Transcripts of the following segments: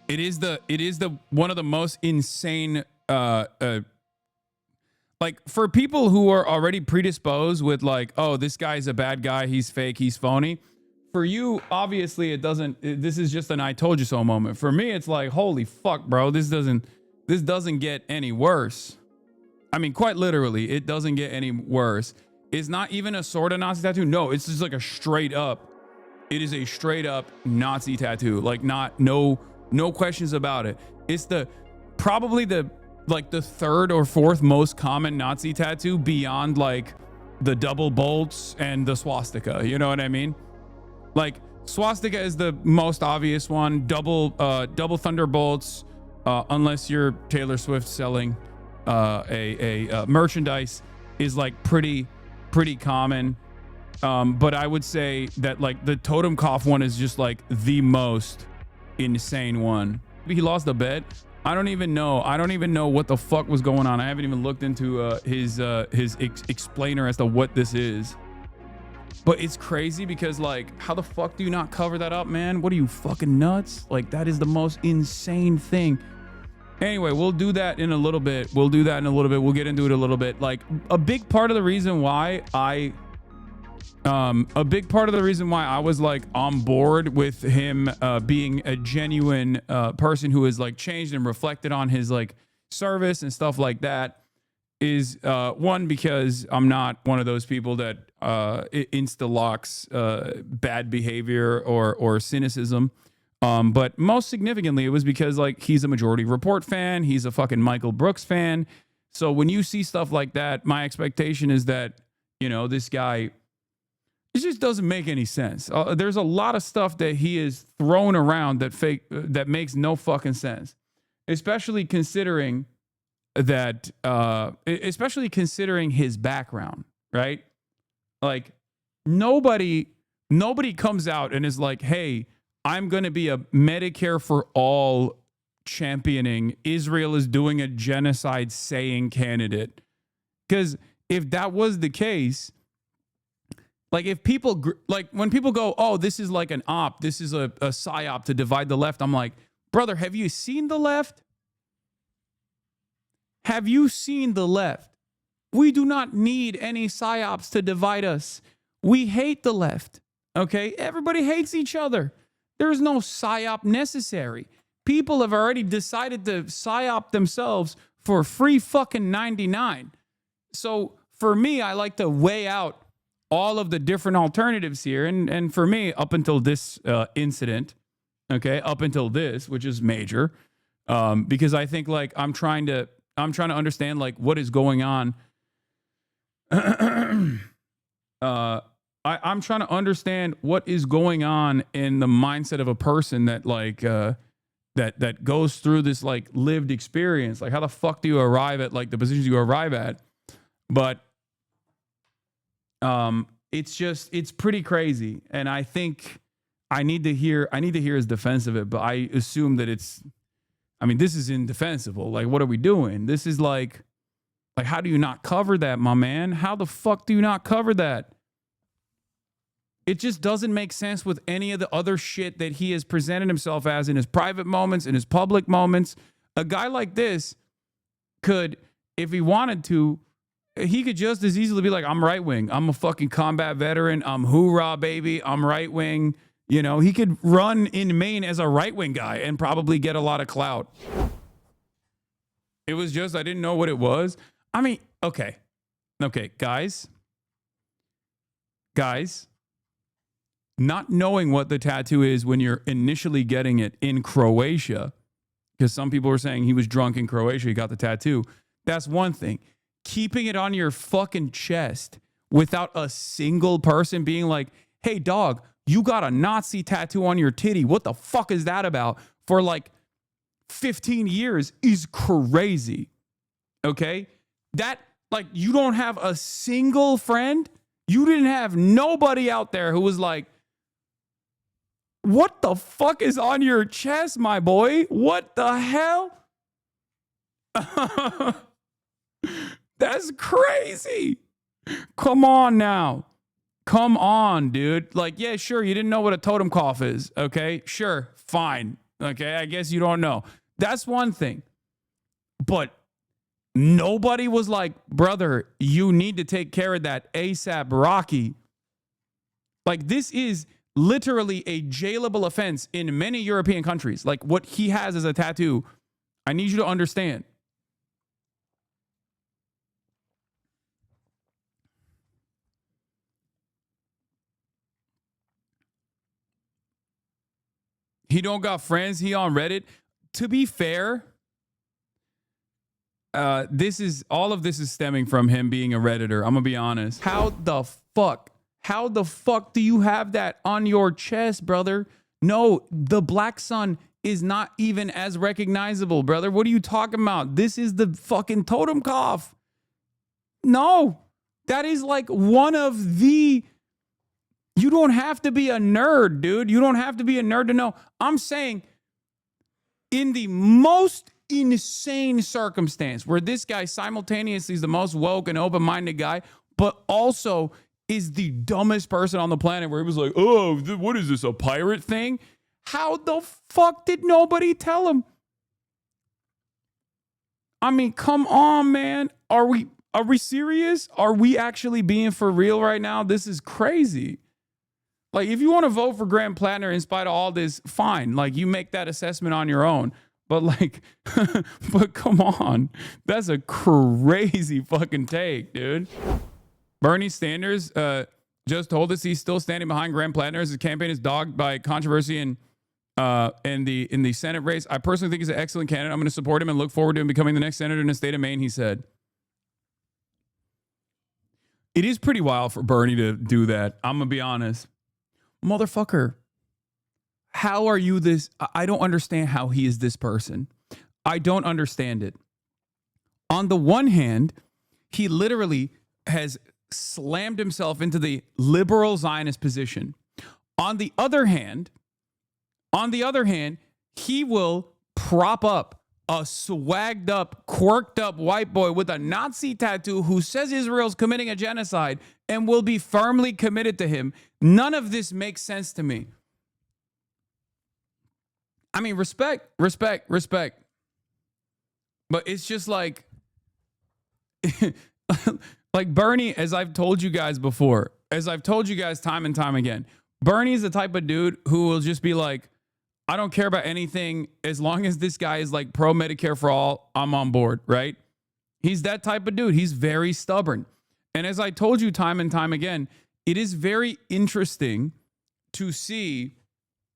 It is the one of the most insane like for people who are already predisposed with like, oh, this guy's a bad guy, he's fake, he's phony. For you, obviously, this is just an I told you so moment. For me, it's like, holy fuck, bro, this doesn't get any worse. I mean, quite literally, it doesn't get any worse. It's not even a sort of Nazi tattoo. No, it's just like a straight up. It is a straight up Nazi tattoo. Like no questions about it. It's probably the third or fourth most common Nazi tattoo beyond like the double bolts and the swastika. You know what I mean? Like swastika is the most obvious one. Double thunderbolts, unless you're Taylor Swift selling a merchandise, is like pretty common. But I would say that like the totem cough one is just like the most insane one. He lost a bet. I don't even know what the fuck was going on. I haven't even looked into his explainer as to what this is. But it's crazy because like, how the fuck do you not cover that up, man? What are you, fucking nuts? Like, that is the most insane thing. Anyway, we'll do that in a little bit. We'll get into it a little bit. Like, a big part of the reason why I was like on board with him being a genuine person who has like changed and reflected on his like service and stuff like that is one, because I'm not one of those people that insta locks bad behavior or cynicism. But most significantly, it was because like he's a Majority Report fan. He's a fucking Michael Brooks fan. So when you see stuff like that, my expectation is that, you know, this guy, it just doesn't make any sense. There's a lot of stuff that he is thrown around that makes no fucking sense, especially considering his background, right? Like nobody comes out and is like, hey, I'm going to be a Medicare for all championing, Israel is doing a genocide saying candidate. Because if that was the case, like if people, like when people go, oh, this is like an op, this is a psyop to divide the left. I'm like, brother, have you seen the left? Have you seen the left? We do not need any psyops to divide us. We hate the left. Okay? Everybody hates each other. There's no psyop necessary. People have already decided to psyop themselves for free fucking 99. So for me, I like to weigh out all of the different alternatives here. And for me, up until this incident, okay, up until this, which is major, because I think like I'm trying to understand like what is going on. I'm trying to understand what is going on in the mindset of a person that like that goes through this like lived experience. Like how the fuck do you arrive at like the positions you arrive at? But it's pretty crazy. And I think I need to hear his defense of it, but I assume that this is indefensible. Like, what are we doing? This is like how do you not cover that, my man? How the fuck do you not cover that? It just doesn't make sense with any of the other shit that he has presented himself as in his private moments, in his public moments. A guy like this could, if he wanted to, he could just as easily be like, I'm right wing. I'm a fucking combat veteran. I'm hoorah, baby. I'm right wing. You know, he could run in Maine as a right wing guy and probably get a lot of clout. It was just, I didn't know what it was. I mean, okay, guys, not knowing what the tattoo is when you're initially getting it in Croatia, because some people were saying he was drunk in Croatia, he got the tattoo. That's one thing. Keeping it on your fucking chest without a single person being like, hey, dog, you got a Nazi tattoo on your titty. What the fuck is that about? For like 15 years is crazy. Okay? That, like, you don't have a single friend. You didn't have nobody out there who was like, what the fuck is on your chest, my boy? What the hell? That's crazy. Come on now. Come on, dude. Like, yeah, sure, you didn't know what a totem cough is. Okay, sure, fine. Okay, I guess you don't know. That's one thing. But nobody was like, brother, you need to take care of that ASAP Rocky. Like, this is literally a jailable offense in many European countries. Like, what he has as a tattoo, I need you to understand. He don't got friends. He on Reddit. To be fair, this is all of this is stemming from him being a Redditor. I'm gonna be honest. How the fuck do you have that on your chest, brother? No, the black sun is not even as recognizable, brother. What are you talking about? This is the fucking totem cough. No, that is like one of the. You don't have to be a nerd, dude. You don't have to be a nerd to know. I'm saying in the most insane circumstance where this guy simultaneously is the most woke and open-minded guy, but also is the dumbest person on the planet, where he was like, oh, what is this, a pirate thing? How the fuck did nobody tell him? I mean, come on, man. Are we serious? Are we actually being for real right now? This is crazy. Like, if you want to vote for Graham Platner in spite of all this, fine. Like, you make that assessment on your own. But like, but come on. That's a crazy fucking take, dude. Bernie Sanders just told us he's still standing behind Graham Platner as his campaign is dogged by controversy in the Senate race. I personally think he's an excellent candidate. I'm going to support him and look forward to him becoming the next senator in the state of Maine, he said. It is pretty wild for Bernie to do that. I'm going to be honest. Motherfucker, how are you this? I don't understand how he is this person. I don't understand it. On the one hand, he literally has slammed himself into the liberal Zionist position. On the other hand, he will prop up a swagged up, quirked up white boy with a Nazi tattoo who says Israel's committing a genocide and will be firmly committed to him. None of this makes sense to me. I mean, respect. But it's just like, like Bernie, as I've told you guys before, as I've told you guys time and time again, Bernie is the type of dude who will just be like, I don't care about anything. As long as this guy is like pro Medicare for all, I'm on board, right? He's that type of dude. He's very stubborn. And as I told you time and time again, it is very interesting to see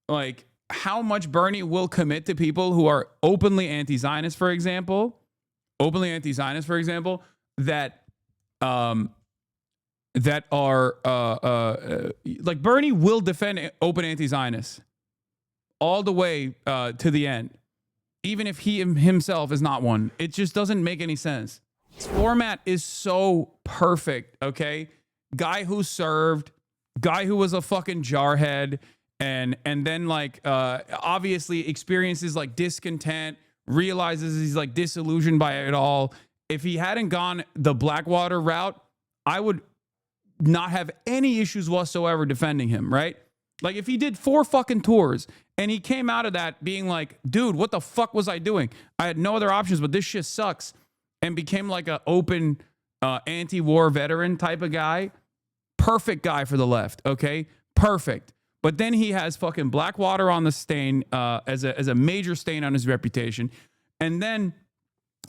like how much Bernie will commit to people who are openly anti-Zionist, for example, that are like Bernie will defend open anti-Zionists all the way to the end, even if he himself is not one. It just doesn't make any sense. This format is so perfect, okay? Guy who served, guy who was a fucking jarhead, and then like obviously experiences like discontent, realizes he's like disillusioned by it all. If he hadn't gone the Blackwater route, I would not have any issues whatsoever defending him, right? Like if he did 4 fucking tours and he came out of that being like, dude, what the fuck was I doing? I had no other options, but this shit sucks, and became like an open anti-war veteran type of guy. Perfect guy for the left, okay? Perfect. But then he has fucking Blackwater on the stain as a major stain on his reputation. And then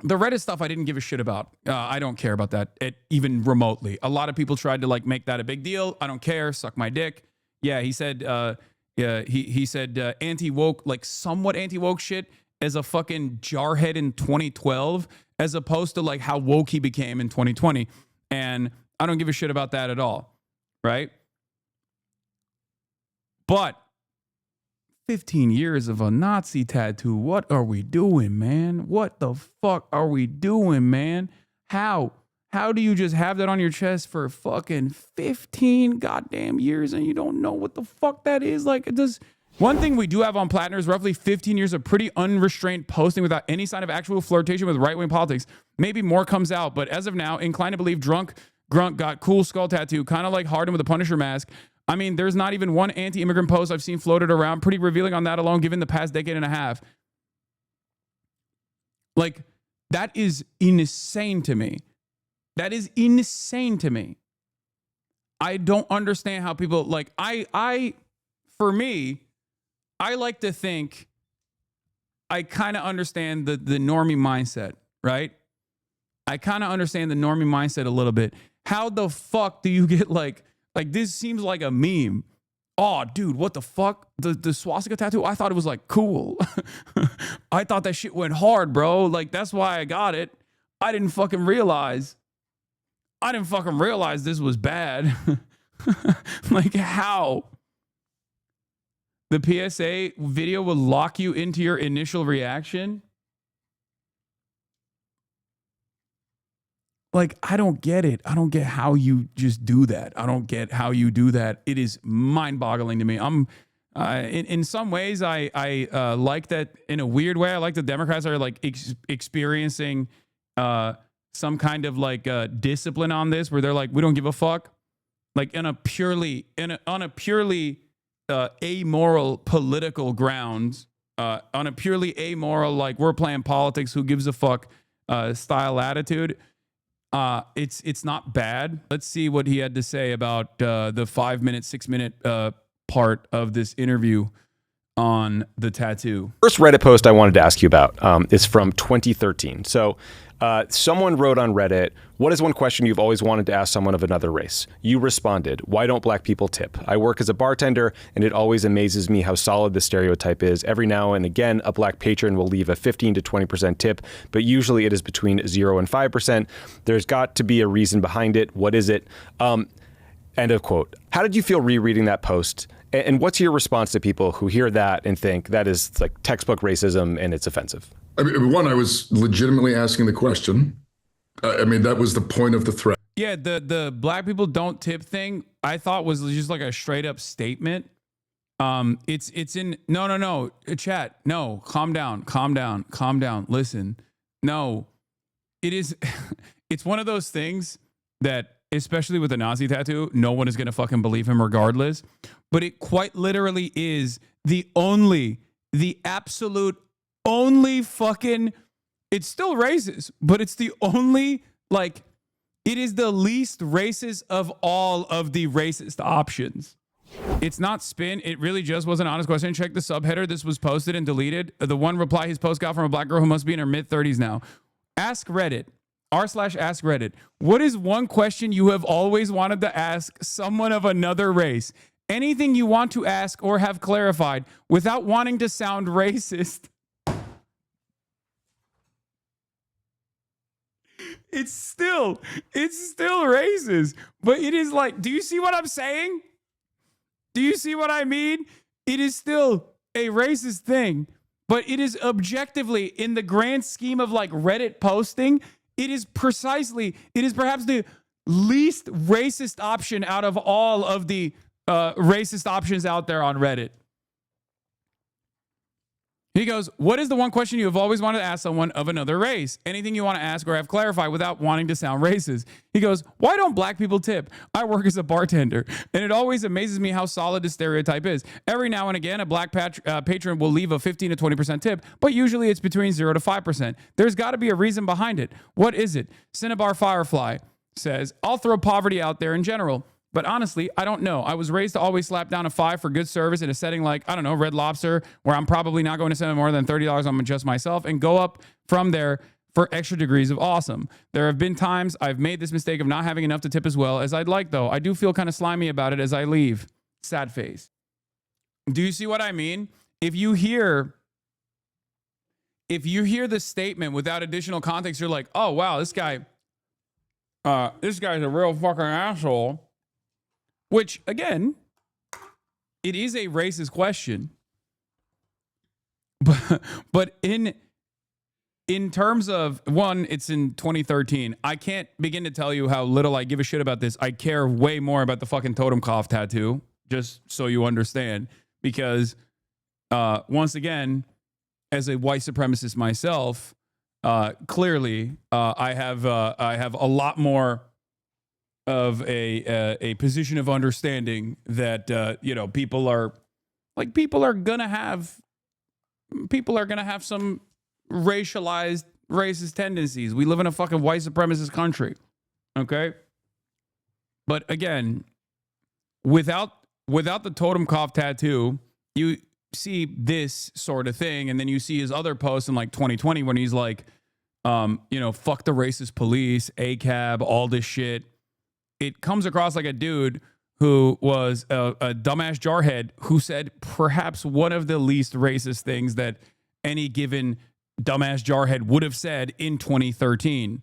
the Reddit stuff I didn't give a shit about. I don't care about that even remotely. A lot of people tried to like make that a big deal. I don't care. Suck my dick. Yeah, he said he said anti-woke, like somewhat anti-woke shit as a fucking jarhead in 2012, as opposed to like how woke he became in 2020. And I don't give a shit about that at all, right? But 15 years of a Nazi tattoo, what are we doing, man? What the fuck are we doing, man? How do you just have that on your chest for fucking 15 goddamn years and you don't know what the fuck that is? Like, it does. One thing we do have on Platner is roughly 15 years of pretty unrestrained posting without any sign of actual flirtation with right-wing politics. Maybe more comes out, but as of now, inclined to believe drunk Grunt got cool skull tattoo, kind of like Harden with a Punisher mask. I mean, there's not even one anti-immigrant post I've seen floated around. Pretty revealing on that alone, given the past decade and a half. Like, that is insane to me. That is insane to me. I don't understand how people, like, for me, I like to think I kind of understand the normie mindset, right? I kind of understand the normie mindset a little bit. How the fuck do you get like this seems like a meme. Oh, dude, what the fuck? The swastika tattoo? I thought it was like cool. I thought that shit went hard, bro. Like, that's why I got it. I didn't fucking realize this was bad. Like, how? The PSA video will lock you into your initial reaction. Like, I don't get it. I don't get how you just do that. I don't get how you do that. It is mind-boggling to me. In some ways, I like that. In a weird way, I like the Democrats are like experiencing some kind of like discipline on this, where they're like, we don't give a fuck. Like, on a purely amoral political grounds, on a purely amoral, like, we're playing politics, who gives a fuck style attitude. It's not bad. Let's see what he had to say about the 5-minute, 6-minute part of this interview on the tattoo. First Reddit post I wanted to ask you about is from 2013. So someone wrote on Reddit, what is one question you've always wanted to ask someone of another race? You responded, why don't black people tip? I work as a bartender, and it always amazes me how solid the stereotype is. Every now and again, a black patron will leave a 15 to 20% tip, but usually it is between 0 and 5%. There's got to be a reason behind it. What is it? End of quote. How did you feel rereading that post? And what's your response to people who hear that and think that is like textbook racism and it's offensive? I mean, one, I was legitimately asking the question. I mean, that was the point of the thread. Yeah, the black people don't tip thing, I thought was just like a straight up statement. It's in no chat. No, calm down. Listen. No. It is it's one of those things that, especially with a Nazi tattoo, no one is going to fucking believe him regardless. But it quite literally is the absolute only fucking, it's still racist, but it's the only, like, it is the least racist of all of the racist options. It's not spin. It really just was an honest question. Check the subheader. This was posted and deleted. The one reply his post got from a black girl who must be in her mid-30s now. Ask Reddit. r/ask Reddit. What is one question you have always wanted to ask someone of another race? Anything you want to ask or have clarified without wanting to sound racist. It's still racist. But it is like, do you see what I'm saying? Do you see what I mean? It is still a racist thing, but it is objectively, in the grand scheme of like Reddit posting, it is perhaps the least racist option out of all of the racist options out there on Reddit. He goes, what is the one question you have always wanted to ask someone of another race? Anything you want to ask or have clarified without wanting to sound racist. He goes, why don't black people tip? I work as a bartender, and it always amazes me how solid this stereotype is. Every now and again, a black patron will leave a 15 to 20% tip, but usually it's between 0 to 5%. There's got to be a reason behind it. What is it? Cinnabar Firefly says, I'll throw poverty out there in general. But honestly, I don't know. I was raised to always slap down a 5 for good service in a setting like, I don't know, Red Lobster, where I'm probably not going to spend more than $30 on just myself, and go up from there for extra degrees of awesome. There have been times I've made this mistake of not having enough to tip as well as I'd like, though. I do feel kind of slimy about it as I leave. Sad face. Do you see what I mean? If you hear the statement without additional context, you're like, oh, wow, this guy's a real fucking asshole. Which, again, it is a racist question. But in terms of, one, it's in 2013. I can't begin to tell you how little I give a shit about this. I care way more about the fucking totem cough tattoo, just so you understand. Because, once again, as a white supremacist myself, clearly I have a lot more a position of understanding that people are gonna have some racialized racist tendencies. We live in a fucking white supremacist country, okay? But again, without the totem cough tattoo, you see this sort of thing, and then you see his other posts in like 2020 when he's like, fuck the racist police, ACAB, all this shit. It comes across like a dude who was a dumbass jarhead who said perhaps one of the least racist things that any given dumbass jarhead would have said in 2013.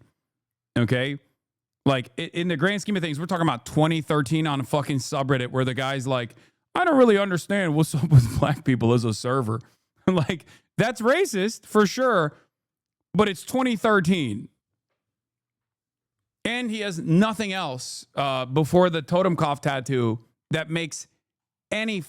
Okay? Like, in the grand scheme of things, we're talking about 2013 on a fucking subreddit where the guy's like, I don't really understand what's up with black people as a server. Like, that's racist for sure, but it's 2013. And he has nothing else before the totem cough tattoo that makes any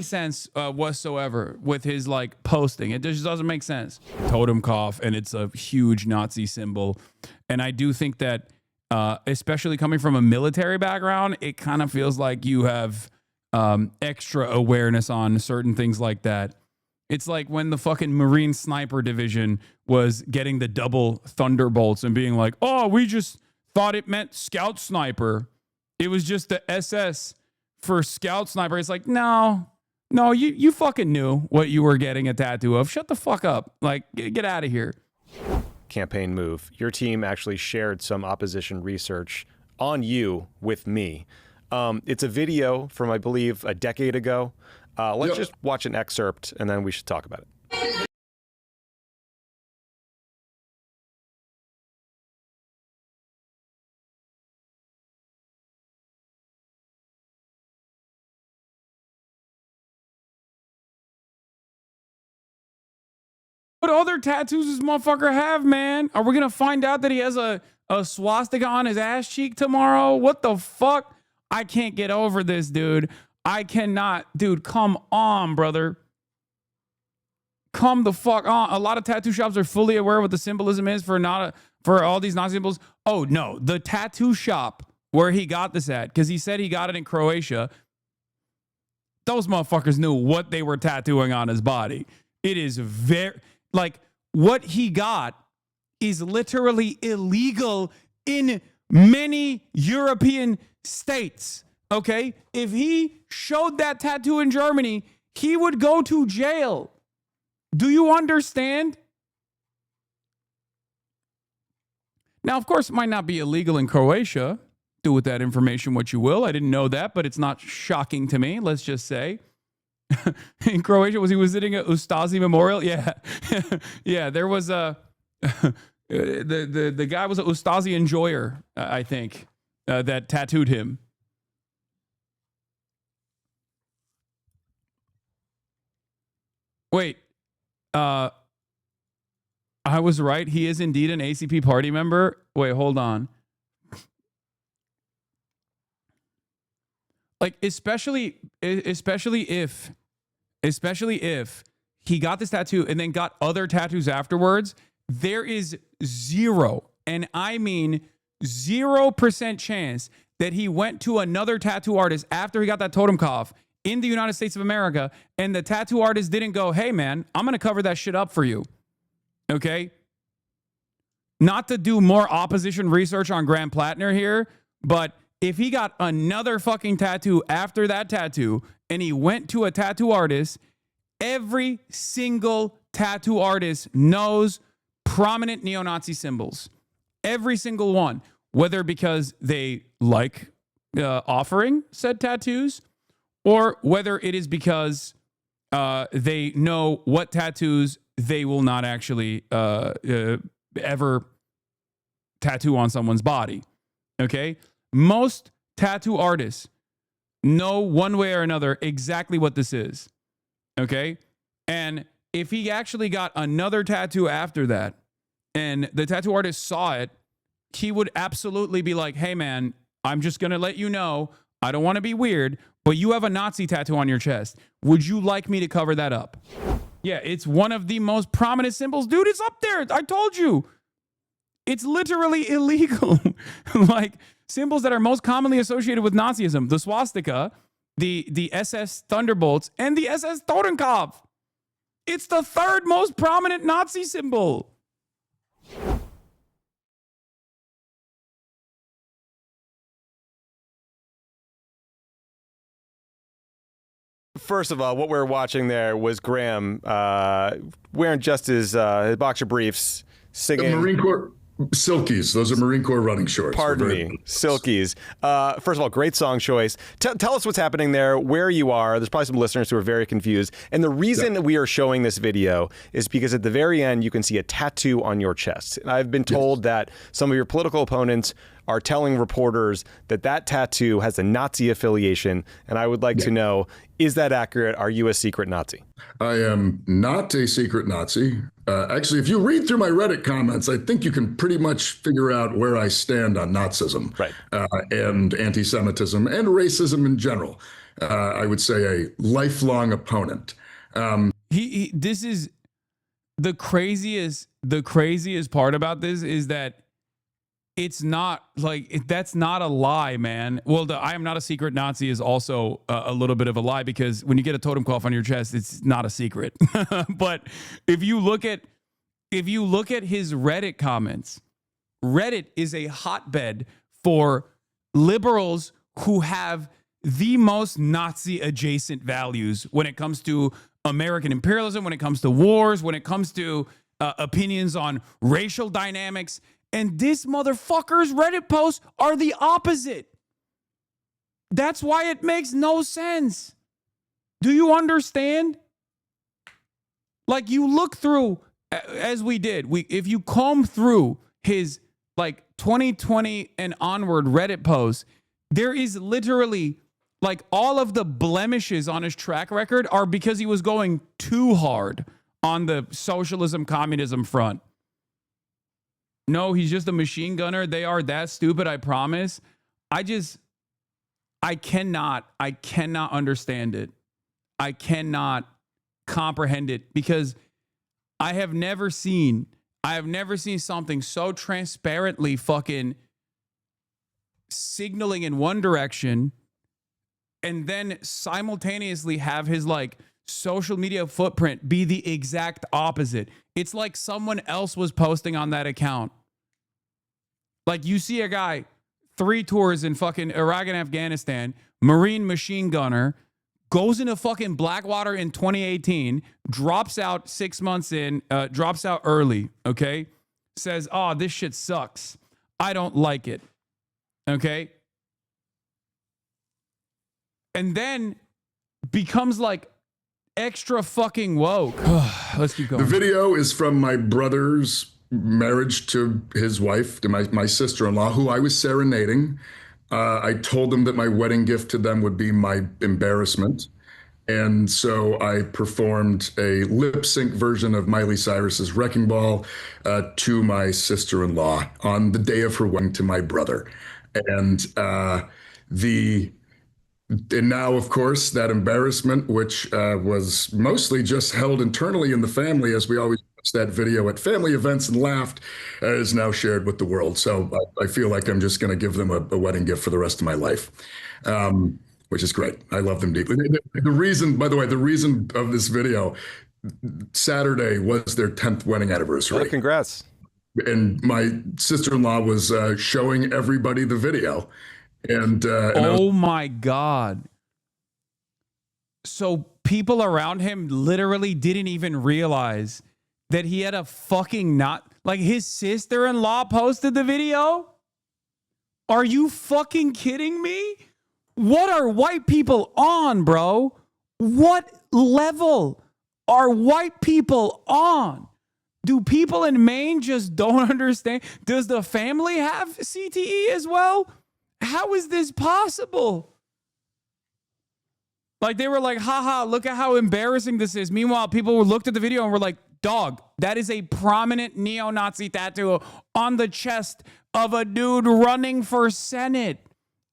sense whatsoever with his like posting. It just doesn't make sense. Totem cough, and it's a huge Nazi symbol. And I do think that especially coming from a military background, it kind of feels like you have extra awareness on certain things like that. It's like when the fucking Marine Sniper Division was getting the double Thunderbolts and being like, oh, we just thought it meant Scout Sniper. It was just the SS for Scout Sniper. It's like, no, you fucking knew what you were getting a tattoo of. Shut the fuck up. Like, get out of here. Campaign move. Your team actually shared some opposition research on you with me. It's a video from, I believe, a decade ago. Let's just watch an excerpt, and then we should talk about it. What other tattoos does this motherfucker have, man? Are we going to find out that he has a swastika on his ass cheek tomorrow? What the fuck? I can't get over this, dude. I cannot. Dude, come on, brother. Come the fuck on. A lot of tattoo shops are fully aware what the symbolism is for all these Nazi symbols. Oh, no. The tattoo shop where he got this at, because he said he got it in Croatia, those motherfuckers knew what they were tattooing on his body. It is very... Like, what he got is literally illegal in many European states, okay? If he showed that tattoo in Germany, he would go to jail. Do you understand? Now, of course, it might not be illegal in Croatia. Do with that information what you will. I didn't know that, but it's not shocking to me, let's just say. In Croatia, was he visiting a Ustazi memorial? Yeah. Yeah, there was a the guy was an Ustazi enjoyer, I think, that tattooed him. Wait, I was right. He is indeed an ACP party member. Wait, hold on. Like, especially if he got this tattoo and then got other tattoos afterwards, there is zero, and I mean 0% chance that he went to another tattoo artist after he got that totem cough in the United States of America, and the tattoo artist didn't go, hey, man, I'm going to cover that shit up for you. Okay? Not to do more opposition research on Graham Platner here, but if he got another fucking tattoo after that tattoo and he went to a tattoo artist, every single tattoo artist knows prominent neo-Nazi symbols. Every single one. Whether because they like offering said tattoos, or whether it is because they know what tattoos they will not actually ever tattoo on someone's body. Okay? Most tattoo artists know one way or another exactly what this is. Okay? And if he actually got another tattoo after that, and the tattoo artist saw it, he would absolutely be like, hey, man, I'm just going to let you know, I don't want to be weird, but you have a Nazi tattoo on your chest. Would you like me to cover that up? Yeah, it's one of the most prominent symbols. Dude, it's up there. I told you. It's literally illegal. Like symbols that are most commonly associated with Nazism, the swastika, the SS Thunderbolts, and the SS Totenkopf. It's the third most prominent Nazi symbol. First of all, what we were watching there was Graham wearing just his boxer briefs, singing. The Marine Corps Silkies. Those are Marine Corps running shorts. Pardon me, Silkies. First of all, great song choice. Tell us what's happening there, where you are. There's probably some listeners who are very confused. And the reason we are showing this video is because at the very end, you can see a tattoo on your chest. And I've been told that some of your political opponents are telling reporters that that tattoo has a Nazi affiliation. And I would like to know, is that accurate? Are you a secret Nazi? I am not a secret Nazi. Actually, if you read through my Reddit comments, I think you can pretty much figure out where I stand on Nazism, right, and anti-Semitism and racism in general. I would say a lifelong opponent. This is the craziest. The craziest part about this is that it's not like that's not a lie, man. Well, the I am not a secret Nazi is also a little bit of a lie, because when you get a totem cloth on your chest, it's not a secret. But if you look at his Reddit comments, Reddit is a hotbed for liberals who have the most Nazi adjacent values when it comes to American imperialism, when it comes to wars, when it comes to opinions on racial dynamics. And this motherfucker's Reddit posts are the opposite. That's why it makes no sense. Do you understand? Like, you look through, as we did, if you comb through his like 2020 and onward Reddit posts, there is literally like all of the blemishes on his track record are because he was going too hard on the socialism, communism front. No, he's just a machine gunner. They are that stupid, I promise. I cannot understand it. I cannot comprehend it, because I have never seen something so transparently fucking signaling in one direction and then simultaneously have his like social media footprint be the exact opposite. It's like someone else was posting on that account. Like, you see a guy, 3 tours in fucking Iraq and Afghanistan, Marine machine gunner, goes into fucking Blackwater in 2018, drops out 6 months in, drops out early, okay? Says, oh, this shit sucks. I don't like it, okay? And then becomes like extra fucking woke. Let's keep going. The video is from my brother's marriage to his wife, to my sister-in-law, who I was serenading. I told them that my wedding gift to them would be my embarrassment. And so I performed a lip sync version of Miley Cyrus's Wrecking Ball to my sister-in-law on the day of her wedding to my brother. And now, of course, that embarrassment, which was mostly just held internally in the family, as we always watched that video at family events and laughed, is now shared with the world. So I feel like I'm just going to give them a wedding gift for the rest of my life, which is great. I love them deeply. The reason, by the way, the reason of this video, Saturday was their 10th wedding anniversary. Oh, congrats. And my sister-in-law was showing everybody the video. And oh my God. So people around him literally didn't even realize that he had a fucking like his sister-in-law posted the video? Are you fucking kidding me? What are white people on, bro? What level are white people on? Do people in Maine just don't understand? Does the family have CTE as well? How is this possible? Like, they were like, haha, look at how embarrassing this is. Meanwhile, people looked at the video and were like, dog, that is a prominent neo-Nazi tattoo on the chest of a dude running for Senate.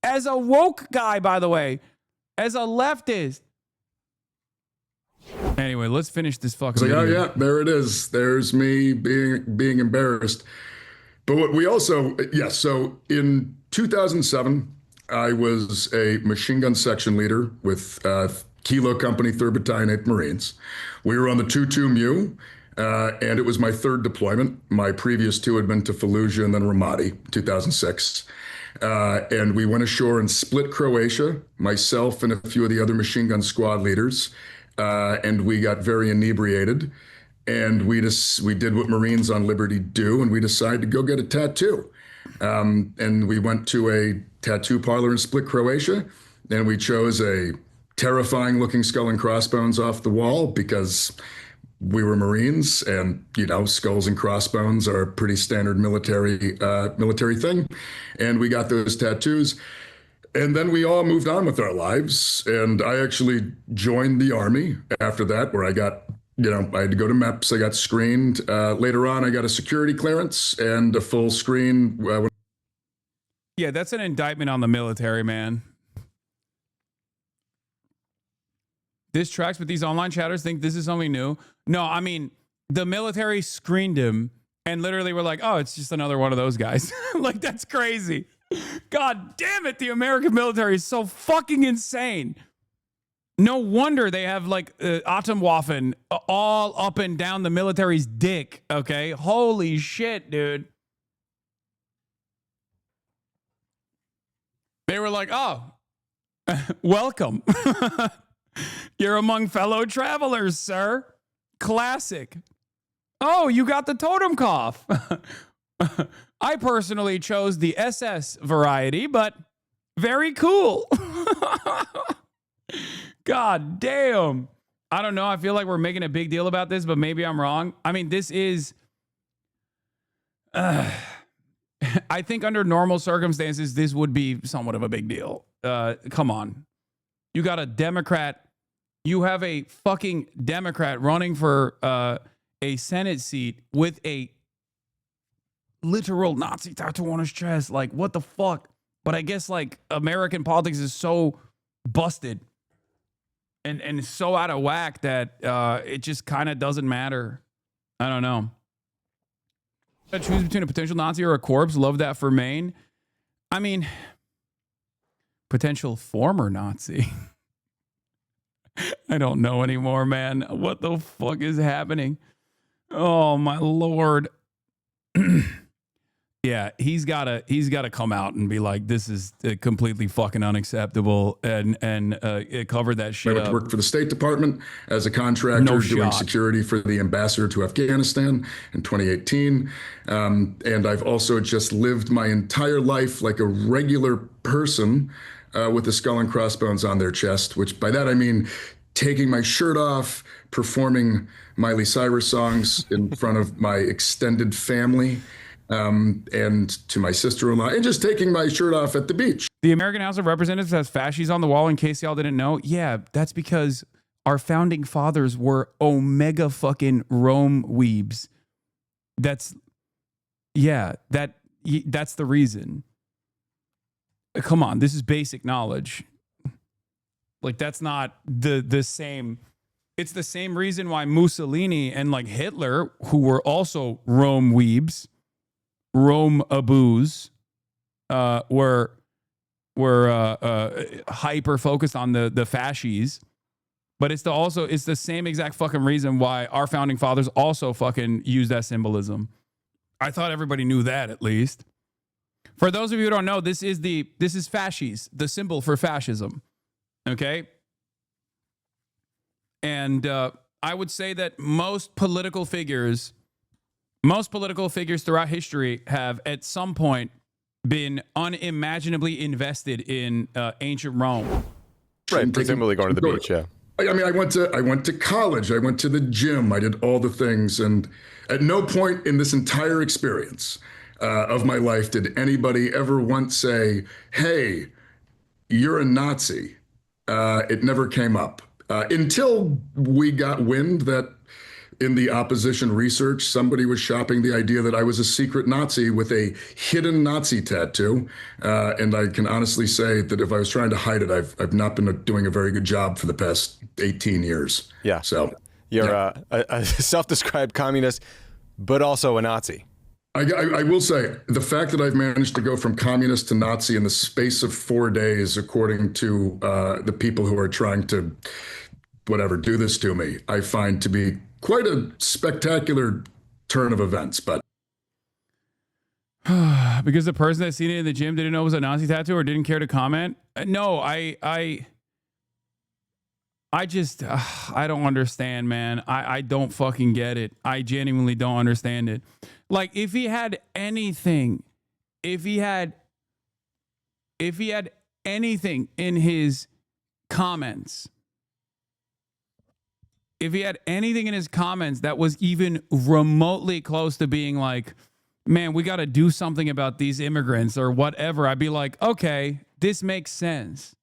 As a woke guy, by the way, as a leftist. Anyway, let's finish this fucking video. video. Oh yeah, there it is. There's me being embarrassed. But what we also, yes, so in 2007, I was a machine gun section leader with Kilo Company, 3rd Battalion, 8th Marines. We were on the 2-2 Mu, and it was my 3rd deployment. My previous 2 had been to Fallujah and then Ramadi, 2006. And we went ashore in Split, Croatia, myself and a few of the other machine gun squad leaders. And we got very inebriated. And we did what Marines on Liberty do, and we decided to go get a tattoo. And we went to a tattoo parlor in Split, Croatia, and we chose a terrifying looking skull and crossbones off the wall because we were Marines, and skulls and crossbones are a pretty standard military thing. And we got those tattoos. And then we all moved on with our lives. And I actually joined the Army after that, where I got I had to go to MEPS. I got screened. Later on, I got a security clearance and a full screen. Yeah, that's an indictment on the military, man. This tracks, but these online chatters think this is something new. No, I mean, the military screened him and literally were like, oh, it's just another one of those guys. Like, that's crazy. God damn it. The American military is so fucking insane. No wonder they have like Atomwaffen all up and down the military's dick. Okay. Holy shit, dude. They were like, oh, welcome. You're among fellow travelers, sir. Classic. Oh, you got the totem cough. I personally chose the SS variety, but very cool. God damn. I don't know. I feel like we're making a big deal about this, but maybe I'm wrong. I mean, this is... I think under normal circumstances, this would be somewhat of a big deal. Come on. You got a Democrat. You have a fucking Democrat running for a Senate seat with a literal Nazi tattoo on his chest. Like, what the fuck? But I guess, like, American politics is so busted and so out of whack that it just kind of doesn't matter. I don't know. Choose between a potential Nazi or a corpse. Love that for Maine. I mean, potential former Nazi. I don't know anymore, man. What the fuck is happening? Oh my Lord. Yeah, he's gotta come out and be like, this is completely fucking unacceptable, and cover that shit up. I worked for the State Department as a contractor doing security for the ambassador to Afghanistan in 2018. And I've also just lived my entire life like a regular person with the skull and crossbones on their chest, which by that I mean taking my shirt off, performing Miley Cyrus songs in front of my extended family. And to my sister-in-law, and just taking my shirt off at the beach. The American House of Representatives has fascies on the wall, in case y'all didn't know. Yeah, that's because our founding fathers were omega fucking Rome weebs. That's the reason. Come on, this is basic knowledge. Like, that's not the same. It's the same reason why Mussolini and like Hitler, who were also Rome weebs, Rome aboos, were hyper focused on the fascies, but it's the same exact fucking reason why our founding fathers also fucking use that symbolism. I thought everybody knew that, at least. For those of you who don't know, this is fascies, the symbol for fascism. Okay, and I would say that most political figures throughout history have at some point been unimaginably invested in ancient Rome. Right, presumably going to the beach, yeah. I mean, I went to college. I went to the gym. I did all the things. And at no point in this entire experience of my life did anybody ever once say, hey, you're a Nazi. It never came up until we got wind that in the opposition research, somebody was shopping the idea that I was a secret Nazi with a hidden Nazi tattoo. And I can honestly say that if I was trying to hide it, I've not been doing a very good job for the past 18 years. Yeah. So you're a self-described communist, but also a Nazi. I will say the fact that I've managed to go from communist to Nazi in the space of 4 days, according to the people who are trying to, whatever, do this to me, I find to be quite a spectacular turn of events. But because the person that seen it in the gym didn't know it was a Nazi tattoo or didn't care to comment. No, I just, I don't understand, man. I don't fucking get it. I genuinely don't understand it. Like, if he had anything, if he had anything in his comments, that was even remotely close to being like, man, we got to do something about these immigrants or whatever, I'd be like, okay, this makes sense.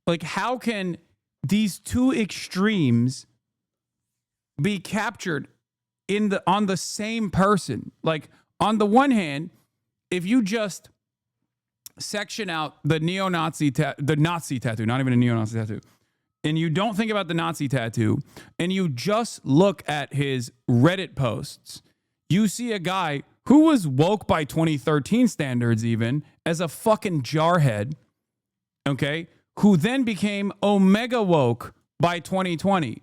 Like, how can these two extremes be captured on the same person? Like, on the one hand, if you just section out the Nazi tattoo, not even a neo-Nazi tattoo, and you don't think about the Nazi tattoo, and you just look at his Reddit posts, you see a guy who was woke by 2013 standards even as a fucking jarhead, okay, who then became omega woke by 2020.